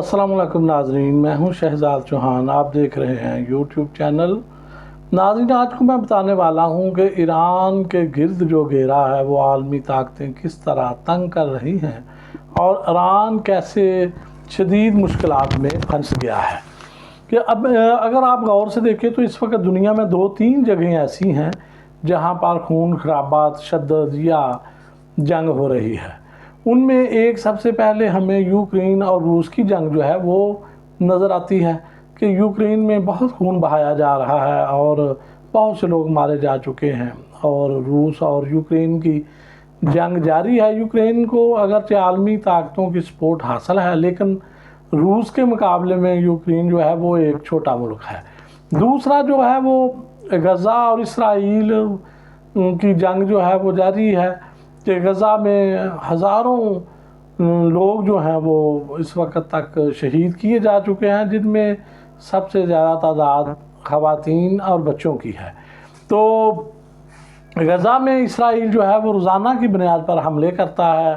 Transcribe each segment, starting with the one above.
السلام علیکم ناظرین، میں ہوں شہزاد چوہان، آپ دیکھ رہے ہیں یوٹیوب چینل۔ ناظرین، آج کو میں بتانے والا ہوں کہ ایران کے گرد جو گھیرا ہے وہ عالمی طاقتیں کس طرح تنگ کر رہی ہیں اور ایران کیسے شدید مشکلات میں پھنس گیا ہے۔ کہ اب اگر آپ غور سے دیکھیں تو اس وقت دنیا میں 2-3 جگہیں ایسی ہیں جہاں پر خون خرابات شدید یا جنگ ہو رہی ہے۔ ان میں ایک سب سے پہلے ہمیں یوکرین اور روس کی جنگ جو ہے وہ نظر آتی ہے کہ یوکرین میں بہت خون بہایا جا رہا ہے اور بہت سے لوگ مارے جا چکے ہیں، اور روس اور یوکرین کی جنگ جاری ہے۔ یوکرین کو اگرچہ عالمی طاقتوں کی سپورٹ حاصل ہے، لیکن روس کے مقابلے میں یوکرین جو ہے وہ ایک چھوٹا ملک ہے۔ دوسرا جو ہے وہ غزہ اور اسرائیل کی جنگ جو ہے وہ جاری ہے کہ غزہ میں ہزاروں لوگ جو ہیں وہ اس وقت تک شہید کیے جا چکے ہیں، جن میں سب سے زیادہ تعداد خواتین اور بچوں کی ہے۔ تو غزہ میں اسرائیل جو ہے وہ روزانہ کی بنیاد پر حملے کرتا ہے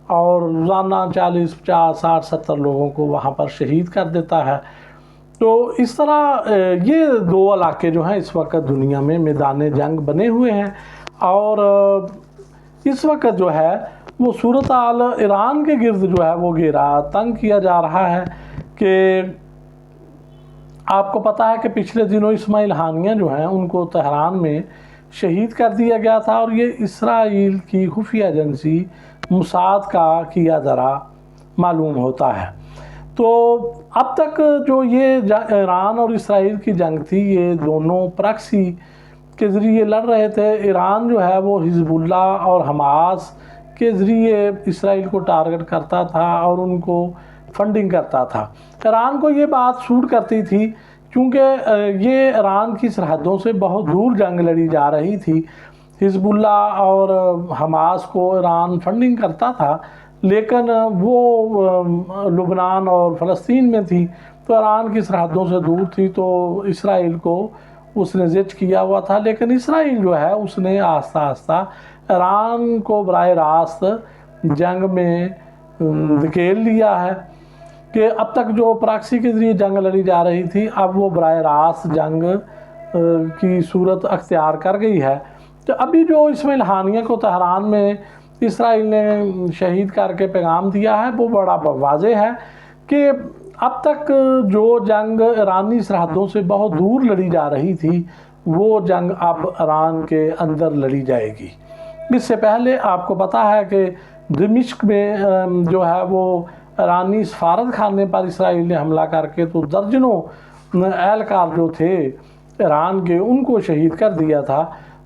اور روزانہ 40، 50، 60، 70 لوگوں کو وہاں پر شہید کر دیتا ہے۔ تو اس طرح یہ 2 علاقے جو ہیں اس وقت دنیا میں میدان جنگ بنے ہوئے ہیں، اور اس وقت جو ہے وہ صورتحال ایران کے گرد جو ہے وہ گھیرا تنگ کیا جا رہا ہے کہ آپ کو پتہ ہے کہ پچھلے دنوں اسماعیل ہانیہ جو ہیں ان کو تہران میں شہید کر دیا گیا تھا، اور یہ اسرائیل کی خفیہ ایجنسی موساد کا کیا ذرا معلوم ہوتا ہے۔ تو اب تک جو یہ ایران اور اسرائیل کی جنگ تھی، یہ دونوں پراکسی کے ذریعے لڑ رہے تھے۔ ایران جو ہے وہ حزب اللہ اور حماس کے ذریعے اسرائیل کو ٹارگٹ کرتا تھا اور ان کو فنڈنگ کرتا تھا۔ ایران کو یہ بات سوٹ کرتی تھی کیونکہ یہ ایران کی سرحدوں سے بہت دور جنگ لڑی جا رہی تھی۔ حزب اللہ اور حماس کو ایران فنڈنگ کرتا تھا، لیکن وہ لبنان اور فلسطین میں تھی، تو ایران کی سرحدوں سے دور تھی، تو اسرائیل کو اس نے زچ کیا ہوا تھا۔ لیکن اسرائیل جو ہے اس نے آہستہ آہستہ ایران کو براہ راست جنگ میں دھکیل لیا ہے کہ اب تک جو پراکسی کے ذریعے جنگ لڑی جا رہی تھی، اب وہ براہ راست جنگ کی صورت اختیار کر گئی ہے۔ تو ابھی جو اسماعیل ہانیہ کو تہران میں اسرائیل نے شہید کر کے پیغام دیا ہے، وہ بڑا واضح ہے کہ اب تک جو جنگ ایرانی سرحدوں سے بہت دور لڑی جا رہی تھی، وہ جنگ اب ایران کے اندر لڑی جائے گی۔ اس سے پہلے آپ کو پتہ ہے کہ دمشق میں جو ہے وہ ایرانی سفارت خانے پر اسرائیل نے حملہ کر کے تو درجنوں اہلکار جو تھے ایران کے ان کو شہید کر دیا تھا۔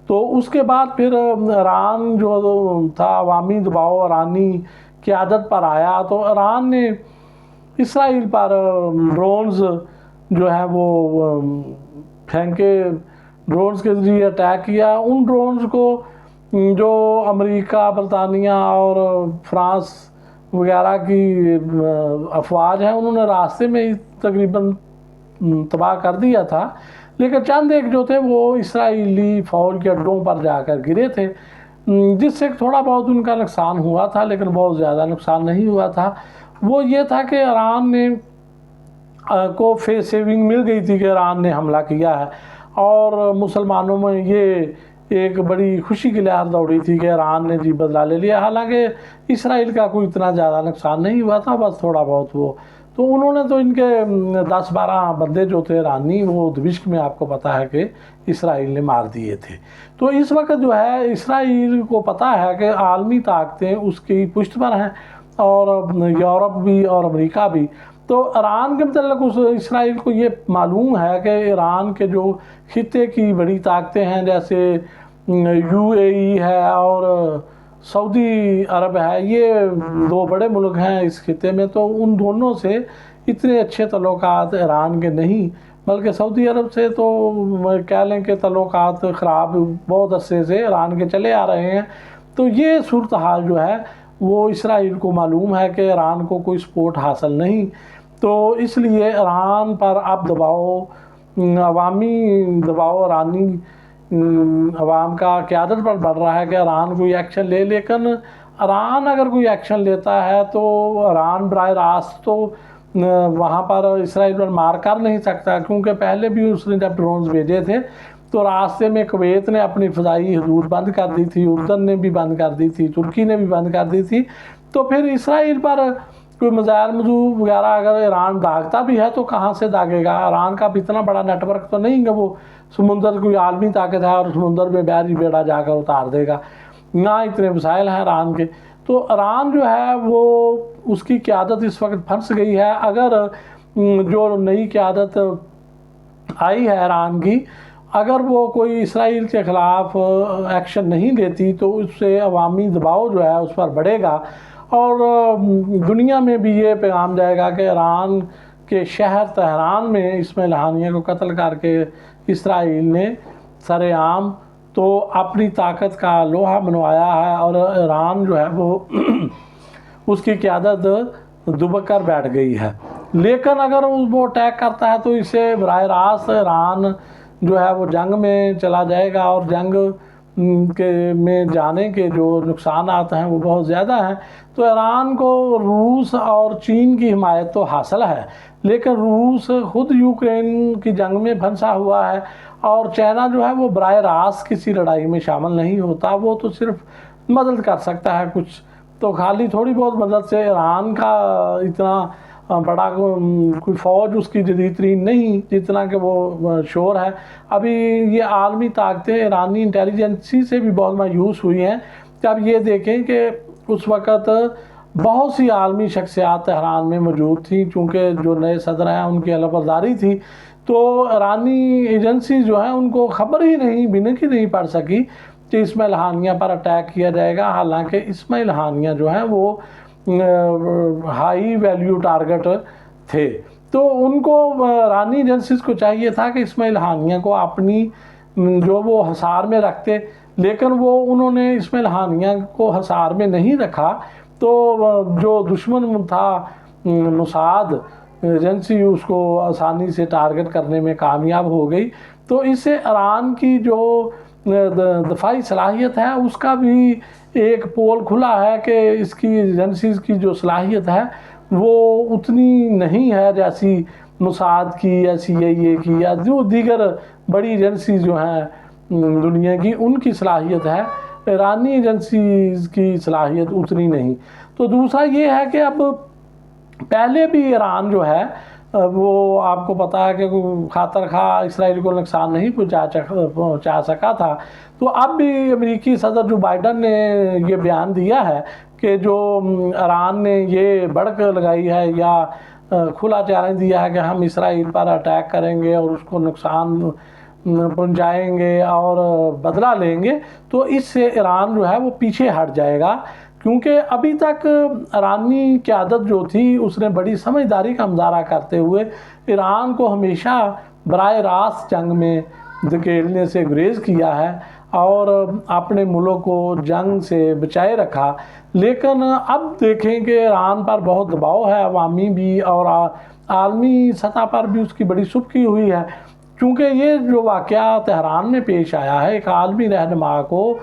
تو اس کے بعد پھر ایران جو تھا عوامی دباؤ ایرانی قیادت پر آیا، تو ایران نے اسرائیل پر ڈرونز جو ہے وہ پھینکے، ڈرونز کے ذریعے اٹیک کیا۔ ان ڈرونز کو جو امریکہ، برطانیہ اور فرانس وغیرہ کی افواج ہیں انہوں نے راستے میں ہی تقریباً تباہ کر دیا تھا، لیکن چند ایک جو تھے وہ اسرائیلی فوج کے اڈوں پر جا کر گرے تھے، جس سے تھوڑا بہت ان کا نقصان ہوا تھا، لیکن بہت زیادہ نقصان نہیں ہوا تھا۔ وہ یہ تھا کہ ایران نے کو فیس سیونگ مل گئی تھی کہ ایران نے حملہ کیا ہے، اور مسلمانوں میں یہ ایک بڑی خوشی کی لہر دوڑی تھی کہ ایران نے جی بدلہ لے لیا۔ حالانکہ اسرائیل کا کوئی اتنا زیادہ نقصان نہیں ہوا تھا، بس تھوڑا بہت وہ تو انہوں نے تو ان کے 10-12 بندے جو تھے ایرانی، وہ دمشق میں آپ کو پتہ ہے کہ اسرائیل نے مار دیے تھے۔ تو اس وقت جو ہے اسرائیل کو پتہ ہے کہ عالمی طاقتیں اس کی پشت پر ہیں، اور یورپ بھی اور امریکہ بھی۔ تو ایران کے متعلق اسرائیل کو یہ معلوم ہے کہ ایران کے جو خطے کی بڑی طاقتیں ہیں، جیسے UAE ہے اور سعودی عرب ہے، یہ 2 بڑے ملک ہیں اس خطے میں، تو ان دونوں سے اتنے اچھے تعلقات ایران کے نہیں، بلکہ سعودی عرب سے تو کہہ لیں کہ تعلقات خراب بہت عرصے سے ایران کے چلے آ رہے ہیں۔ تو یہ صورتحال جو ہے وہ اسرائیل کو معلوم ہے کہ ایران کو کوئی سپورٹ حاصل نہیں، تو اس لیے ایران پر اب دباؤ، عوامی دباؤ ایرانی عوام کا قیادت پر بڑھ رہا ہے کہ ایران کوئی ایکشن لے، لیکن ایران اگر کوئی ایکشن لیتا ہے تو ایران براہ راست تو وہاں پر اسرائیل پر مار کر نہیں سکتا، کیونکہ پہلے بھی اس نے جب ڈرونز بھیجے تھے تو راستے میں کویت نے اپنی فضائی حدود بند کر دی تھی، اردن نے بھی بند کر دی تھی، ترکی نے بھی بند کر دی تھی، تو پھر اسرائیل پر کوئی میزائل وغیرہ اگر ایران داغتا بھی ہے تو کہاں سے داغے گا؟ ایران کا بھی اتنا بڑا نیٹ ورک تو نہیں کہ وہ سمندر کوئی عالمی طاقت ہے اور سمندر میں بحری بیڑا جا کر اتار دے گا، نہ اتنے وسائل ہیں ایران کے۔ تو ایران جو ہے وہ اس کی قیادت اس وقت پھنس گئی ہے۔ اگر جو نئی قیادت آئی ہے ایران کی، اگر وہ کوئی اسرائیل کے خلاف ایکشن نہیں لیتی تو اس سے عوامی دباؤ جو ہے اس پر بڑھے گا، اور دنیا میں بھی یہ پیغام جائے گا کہ ایران کے شہر تہران میں اسماعیل ہانیہ کو قتل کر کے اسرائیل نے سر عام تو اپنی طاقت کا لوہا منوایا ہے، اور ایران جو ہے وہ اس کی قیادت دبک کر بیٹھ گئی ہے۔ لیکن اگر وہ اٹیک کرتا ہے تو اسے براہ راست ایران جو ہے وہ جنگ میں چلا جائے گا، اور جنگ میں جانے کے جو نقصانات ہیں وہ بہت زیادہ ہیں۔ تو ایران کو روس اور چین کی حمایت تو حاصل ہے، لیکن روس خود یوکرین کی جنگ میں پھنسا ہوا ہے، اور چائنا جو ہے وہ براہ راست کسی لڑائی میں شامل نہیں ہوتا، وہ تو صرف مدد کر سکتا ہے کچھ، تو خالی تھوڑی بہت مدد سے ایران کا اتنا بڑا کوئی فوج اس کی جدید ترین نہیں جتنا کہ وہ شور ہے۔ ابھی یہ عالمی طاقتیں ایرانی انٹیلیجنسی سے بھی بہت مایوس ہوئی ہیں کہ اب یہ دیکھیں کہ اس وقت بہت سی عالمی شخصیات تہران میں موجود تھیں، چونکہ جو نئے صدر ہیں ان کی علفبرداری تھی، تو ایرانی ایجنسی جو ہیں ان کو خبر ہی نہیں، بنک ہی نہیں پڑ سکی کہ اسماعیل ہانیہ پر اٹیک کیا جائے گا، حالانکہ اسماعیل ہانیہ جو ہیں وہ ہائی ویلیو ٹارگٹ تھے۔ تو ان کو ایرانی ایجنسیز کو چاہیے تھا کہ اسماعیل ہانیہ کو اپنی جو وہ حصار میں رکھتے، لیکن وہ انہوں نے اسماعیل ہانیہ کو حصار میں نہیں رکھا، تو جو دشمن تھا موساد ایجنسی اس کو آسانی سے ٹارگٹ کرنے میں کامیاب ہو گئی۔ تو اس سے ایران کی جو دفاعی صلاحیت ہے اس کا بھی ایک پول کھلا ہے کہ اس کی ایجنسیز کی جو صلاحیت ہے وہ اتنی نہیں ہے جیسی موساد کی یا CIA کی یا جو دیگر بڑی ایجنسیز جو ہیں دنیا کی، ان کی صلاحیت ہے، ایرانی ایجنسیز کی صلاحیت اتنی نہیں۔ تو دوسرا یہ ہے کہ اب پہلے بھی ایران جو ہے وہ آپ کو پتا ہے کہ خاطر خواہ اسرائیل کو نقصان نہیں پہنچا سکا تھا، تو اب بھی امریکی صدر جو بائیڈن نے یہ بیان دیا ہے کہ جو ایران نے یہ بڑک لگائی ہے یا کھلا چیلنج دیا ہے کہ ہم اسرائیل پر اٹیک کریں گے اور اس کو نقصان پہنچائیں گے اور بدلہ لیں گے، تو اس سے ایران جو ہے وہ پیچھے ہٹ جائے گا، کیونکہ ابھی تک ایرانی قیادت جو تھی اس نے بڑی سمجھداری کا مظاہرہ کرتے ہوئے ایران کو ہمیشہ براہ راست جنگ میں دھکیلنے سے گریز کیا ہے اور اپنے ملک کو جنگ سے بچائے رکھا۔ لیکن اب دیکھیں کہ ایران پر بہت دباؤ ہے، عوامی بھی اور عالمی سطح پر بھی اس کی بڑی سبکی ہوئی ہے، کیونکہ یہ جو واقعہ تہران میں پیش آیا ہے، ایک عالمی رہنما کو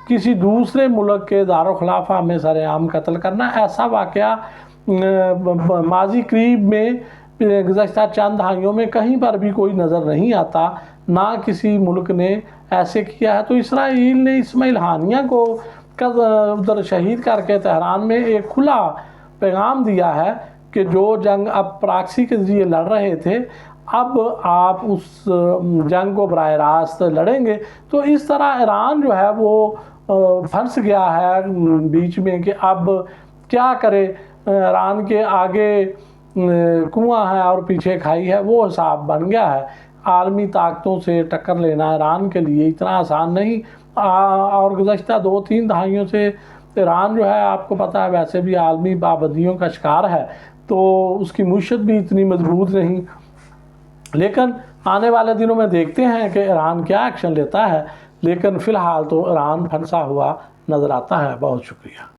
کسی دوسرے ملک کے دارالخلافہ میں سر عام قتل کرنا، ایسا واقعہ ماضی قریب میں گزشتہ چند دہائیوں میں کہیں پر بھی کوئی نظر نہیں آتا، نہ کسی ملک نے ایسے کیا ہے۔ تو اسرائیل نے اسماعیل ہانیہ کو ادھر شہید کر کے تہران میں ایک کھلا پیغام دیا ہے کہ جو جنگ اب پراکسی کے ذریعے لڑ رہے تھے، اب آپ اس جنگ کو براہ راست لڑیں گے۔ تو اس طرح ایران جو ہے وہ پھنس گیا ہے بیچ میں کہ اب کیا کرے، ایران کے آگے کنواں ہے اور پیچھے کھائی ہے، وہ حساب بن گیا ہے۔ عالمی طاقتوں سے ٹکر لینا ایران کے لیے اتنا آسان نہیں، اور گزشتہ 2-3 دہائیوں سے ایران جو ہے آپ کو پتہ ہے ویسے بھی عالمی پابندیوں کا شکار ہے، تو اس کی معیشت بھی اتنی مضبوط نہیں۔ لیکن آنے والے دنوں میں دیکھتے ہیں کہ ایران کیا ایکشن لیتا ہے، لیکن فی الحال تو ایران پھنسا ہوا نظر آتا ہے۔ بہت شکریہ۔